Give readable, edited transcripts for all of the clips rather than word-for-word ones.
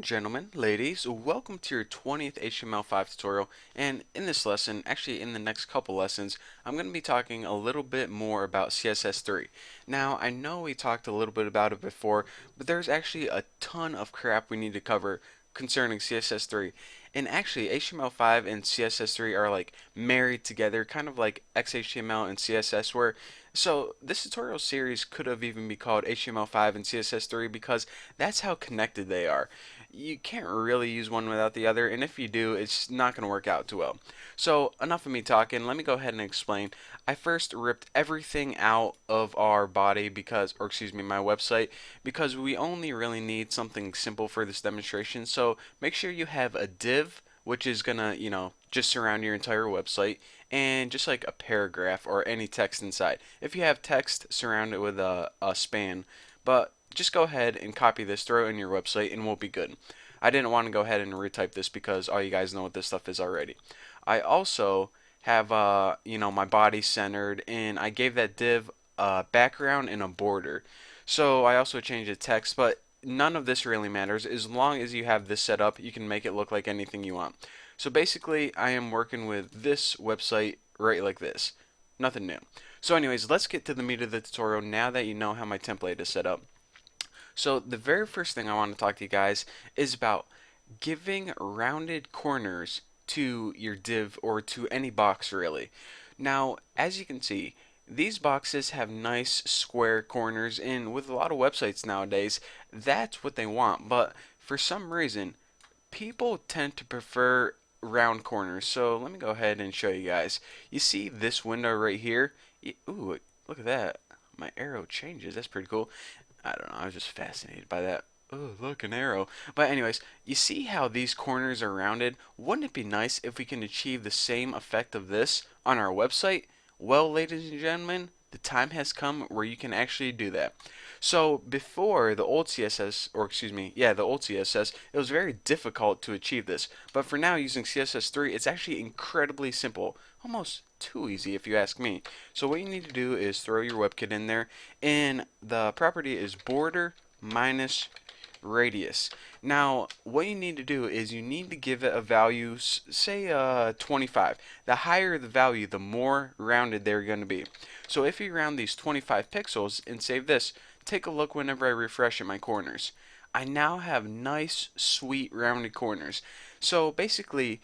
Gentlemen, ladies, welcome to your 20th HTML5 tutorial, and in this lesson, actually in the next couple lessons, I'm going to be talking a little bit more about CSS3. Now, I know we talked a little bit about it before, but there's actually a ton of crap we need to cover concerning CSS3. And actually, HTML5 and CSS3 are like married together, kind of like XHTML and CSS were. So this tutorial series could have even be called HTML5 and CSS3 because that's how connected they are. You can't really use one without the other, and if you do, it's not going to work out too well. So, enough of me talking. Let me go ahead and explain. I first ripped everything out of our body or excuse me, my website, because we only really need something simple for this demonstration. So, make sure you have a div, which is going to, just surround your entire website, and just like a paragraph or any text inside. If you have text, surround it with a span. But just go ahead and copy this, throw it in your website, and we'll be good. I didn't want to go ahead and retype this because all you guys know what this stuff is already. I also have my body centered, and I gave that div a background and a border. So I also changed the text, but none of this really matters. As long as you have this set up, you can make it look like anything you want. So basically, I am working with this website right like this. Nothing new. So anyways, let's get to the meat of the tutorial now that you know how my template is set up. So the very first thing I want to talk to you guys is about giving rounded corners to your div or to any box really. Now, as you can see, these boxes have nice square corners, and with a lot of websites nowadays, that's what they want. But for some reason, people tend to prefer round corners. So let me go ahead and show you guys. You see this window right here? Ooh, look at that. My arrow changes. That's pretty cool. I don't know. I was just fascinated by that. Oh, look, an arrow. But anyways, you see how these corners are rounded? Wouldn't it be nice if we can achieve the same effect of this on our website? Well, ladies and gentlemen, the time has come where you can actually do that. So before the old CSS, or excuse me, yeah, the old CSS, it was very difficult to achieve this. But for now, using CSS3, it's actually incredibly simple. Almost too easy if you ask me. So what you need to do is throw your WebKit in there, and the property is border minus radius. Now, what you need to do is you need to give it a value, say 25. The higher the value, the more rounded they're going to be. So if you round these 25 pixels and save this, take a look whenever I refresh at my corners. I now have nice, sweet, rounded corners. So basically,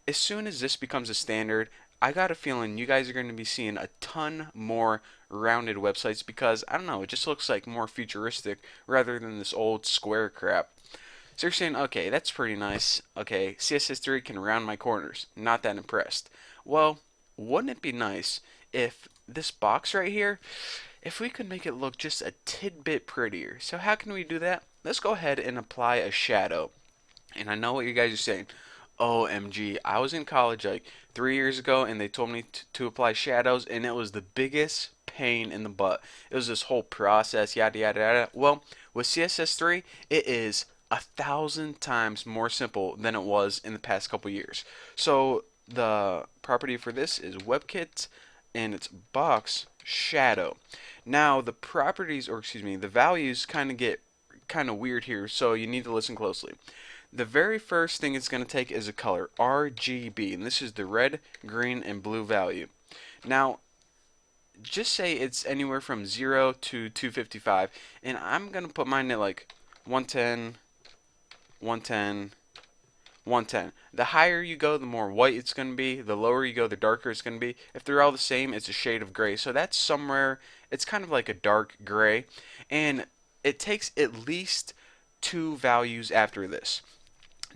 as soon as this becomes a standard, I got a feeling you guys are going to be seeing a ton more rounded websites because, I don't know, it just looks like more futuristic rather than this old square crap. So you're saying, okay, that's pretty nice. Okay, CSS3 can round my corners. Not that impressed. Well, wouldn't it be nice if this box right here, if we could make it look just a tidbit prettier? So how can we do that? Let's go ahead and apply a shadow. And I know what you guys are saying. OMG, I was in college like 3 years ago and they told me to apply shadows, and it was the biggest pain in the butt. It was this whole process, yada yada yada. Well, with CSS3, it is 1,000 times more simple than it was in the past couple years. So the property for this is WebKit and its box shadow. Now the properties, or excuse me, the values kind of get kind of weird here, so you need to listen closely. The very first thing it's going to take is a color, RGB, and this is the red, green, and blue value. Now, just say it's anywhere from 0 to 255, and I'm going to put mine at like 110, 110, 110. The higher you go, the more white it's going to be. The lower you go, the darker it's going to be. If they're all the same, it's a shade of gray. So that's somewhere, it's kind of like a dark gray. And it takes at least two values after this.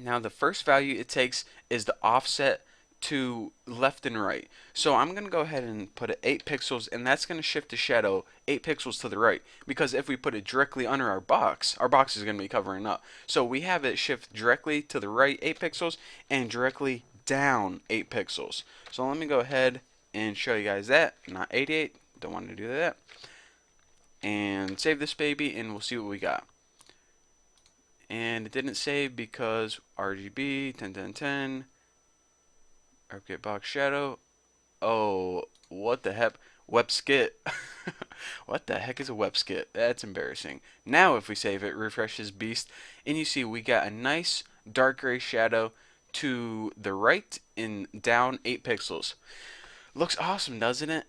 Now the first value it takes is the offset to left and right. So I'm going to go ahead and put it 8 pixels, and that's going to shift the shadow 8 pixels to the right, because if we put it directly under our box is going to be covering up. So we have it shift directly to the right 8 pixels and directly down 8 pixels. So let me go ahead and show you guys that. Not 88, don't want to do that. And save this baby and we'll see what we got. And it didn't save because RGB 10 10 10. Okay, box shadow. Oh, what the heck? Web skit. What the heck is a web skit? That's embarrassing. Now if we save it, refresh this beast, and you see we got a nice dark gray shadow to the right and down 8 pixels. Looks awesome, doesn't it?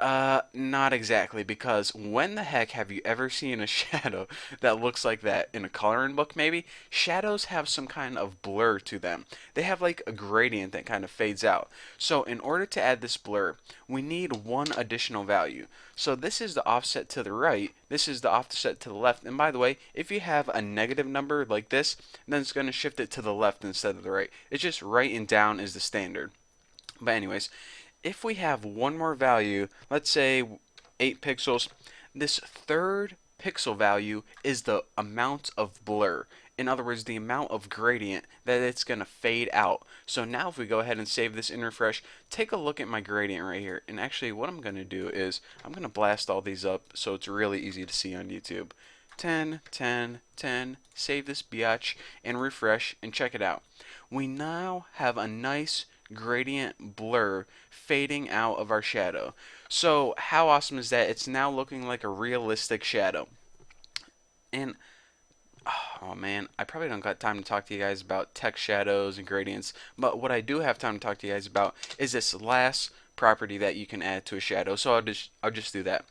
Not exactly, because when the heck have you ever seen a shadow that looks like that in a coloring book, maybe? Shadows have some kind of blur to them. They have like a gradient that kind of fades out. So in order to add this blur, we need one additional value. So this is the offset to the right, this is the offset to the left, and by the way, if you have a negative number like this, then it's going to shift it to the left instead of the right. It's just right and down is the standard. But anyways, if we have one more value, let's say 8 pixels, this third pixel value is the amount of blur. In other words, the amount of gradient that it's going to fade out. So now if we go ahead and save this and refresh, take a look at my gradient right here. And actually what I'm going to do is I'm going to blast all these up so it's really easy to see on YouTube. 10, 10, 10, save this biatch and refresh and check it out. We now have a nice gradient blur fading out of our shadow. So how awesome is that? It's now looking like a realistic shadow. And oh man, I probably don't got time to talk to you guys about text shadows and gradients, but what I do have time to talk to you guys about is this last property that you can add to a shadow. So I'll just do that.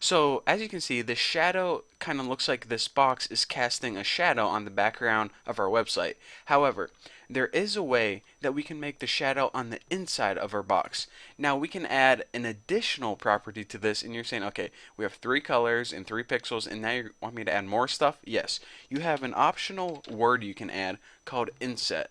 So as you can see, the shadow kind of looks like this box is casting a shadow on the background of our website. However, there is a way that we can make the shadow on the inside of our box. Now we can add an additional property to this, and you're saying, okay, we have 3 colors and 3 pixels, and now you want me to add more stuff? Yes. You have an optional word you can add called inset.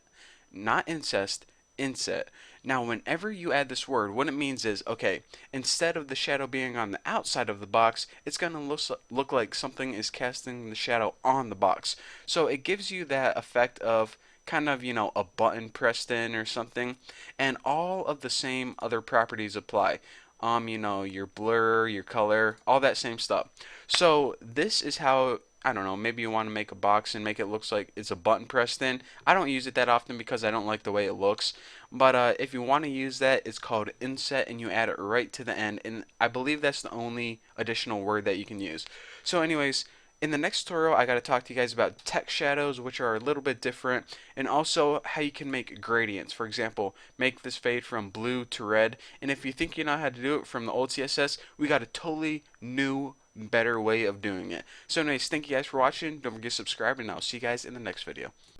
Not incest, inset. Now, whenever you add this word, what it means is, okay, instead of the shadow being on the outside of the box, it's going to look like something is casting the shadow on the box. So it gives you that effect of kind of, a button pressed in or something, and all of the same other properties apply. Your blur, your color, all that same stuff. So this is how, I don't know, maybe you want to make a box and make it looks like it's a button pressed in. I don't use it that often because I don't like the way it looks. But if you want to use that, it's called inset, and you add it right to the end. And I believe that's the only additional word that you can use. So anyways, in the next tutorial, I got to talk to you guys about text shadows, which are a little bit different, and also how you can make gradients. For example, make this fade from blue to red. And if you think you know how to do it from the old CSS, we got a totally new, better way of doing it. So anyways, thank you guys for watching. Don't forget to subscribe, and I'll see you guys in the next video.